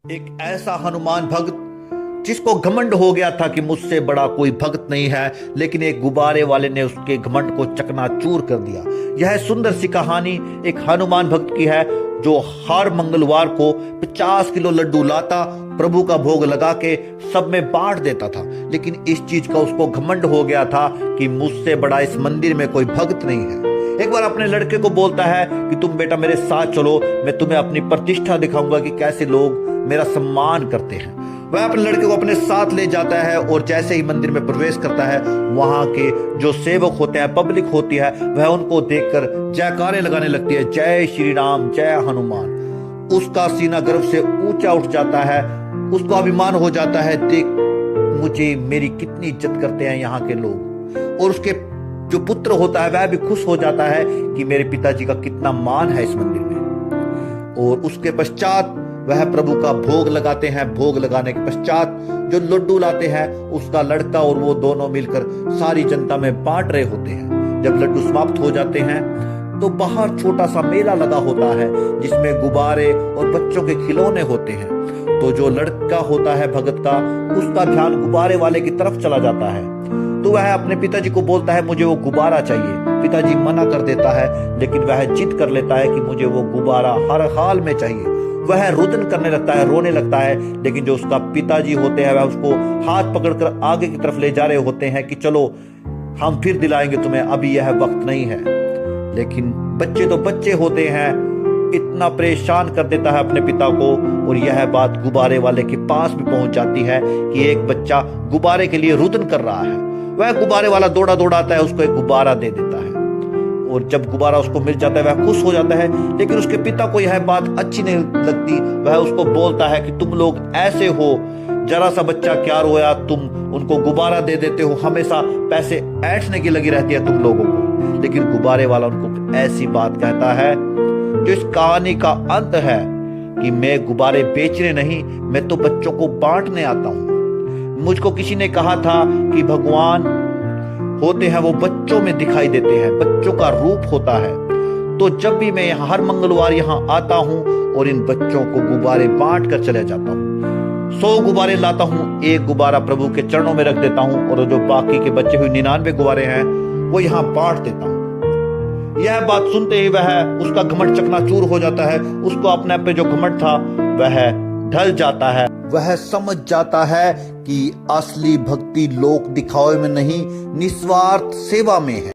एक ऐसा हनुमान भक्त जिसको घमंड हो गया था कि मुझसे बड़ा कोई भक्त नहीं है, लेकिन एक गुब्बारे वाले ने उसके घमंड को चकनाचूर कर दिया। यह सुंदर सी कहानी एक हनुमान भक्त की है जो हर मंगलवार को 50 किलो लड्डू लाता, प्रभु का भोग लगा के सब में बांट देता था। लेकिन इस चीज का उसको घमंड हो गया था कि मुझसे बड़ा इस मंदिर में कोई भक्त नहीं है। एक बार अपने लड़के को बोलता है कि तुम बेटा मेरे साथ चलो, मैं तुम्हें अपनी प्रतिष्ठा दिखाऊंगा कि कैसे लोग मेरा सम्मान करते हैं। वह अपने लड़के को अपने साथ ले जाता है और जैसे ही मंदिर में प्रवेश करता है, वहां के जो सेवक होते हैं, पब्लिक होती है, वह उनको देखकर जयकारे लगाने लगती है, जय श्री राम, जय हनुमान। उसका सीना गर्व से ऊंचा उठ जाता है, उसको अभिमान हो जाता है, देख मुझे मेरी कितनी इज्जत करते हैं यहाँ के लोग। और उसके जो पुत्र होता है वह भी खुश हो जाता है कि मेरे पिताजी का कितना मान है इस मंदिर में। और उसके पश्चात वह प्रभु का भोग लगाते हैं। भोग लगाने के पश्चात जो लड्डू लाते हैं, उसका लड़का और वो दोनों मिलकर सारी जनता में बांट रहे होते हैं। जब लड्डू समाप्त हो जाते हैं तो बाहर छोटा सा मेला लगा होता है जिसमें गुब्बारे और बच्चों के खिलौने होते हैं। तो जो लड़का होता है भगत का, उसका ध्यान गुब्बारे वाले की तरफ चला जाता है। तो वह अपने पिताजी को बोलता है मुझे वो गुब्बारा चाहिए। पिताजी मना कर देता है, लेकिन वह जिद कर लेता है कि मुझे वो गुब्बारा हर हाल में चाहिए। वह रुदन करने लगता है, रोने लगता है, लेकिन जो उसका पिताजी होते हैं वह उसको हाथ पकड़कर आगे की तरफ ले जा रहे होते हैं कि चलो हम फिर दिलाएंगे तुम्हें, अभी यह वक्त नहीं है। लेकिन बच्चे तो बच्चे होते हैं, इतना परेशान कर देता है अपने पिता को। और यह बात गुब्बारे वाले के पास भी पहुंच जाती है कि एक बच्चा गुब्बारे के लिए रुदन कर रहा है। वह गुब्बारे वाला दौड़ा दौड़ाता है, उसको एक गुब्बारा दे देता है। और जब गुब्बारा उसको मिल जाता है वह खुश हो जाता है, लेकिन उसके पिता को यह बात अच्छी नहीं लगती। वह उसको बोलता है कि तुम लोग ऐसे हो, जरा सा बच्चा क्या रोया, तुम उनको गुब्बारा दे देते हो, हमेशा पैसे ऐंठने की लगी रहती है तुम लोगों को। लेकिन गुब्बारे वाला उनको ऐसी बात कहता है जो इस कहानी का अंत है कि मैं गुब्बारे बेचने नहीं, मैं तो बच्चों को बांटने आता हूं। मुझको किसी ने कहा था कि भगवान होते हैं वो बच्चों में दिखाई देते हैं, बच्चों का रूप होता है। तो जब भी मैं यहाँ हर मंगलवार यहाँ आता हूँ और इन बच्चों को गुब्बारे बांट कर चले जाता हूँ। 100 गुब्बारे लाता हूँ, एक गुब्बारा प्रभु के चरणों में रख देता हूँ और जो बाकी के बचे हुए 99 गुब्बारे हैं वो यहाँ बांट देता हूँ। यह बात सुनते ही वह उसका घमंड चकनाचूर हो जाता है। उसको अपने पे जो घमंड था वह ढल जाता है। वह समझ जाता है कि असली भक्ति लोक दिखावे में नहीं, निस्वार्थ सेवा में है।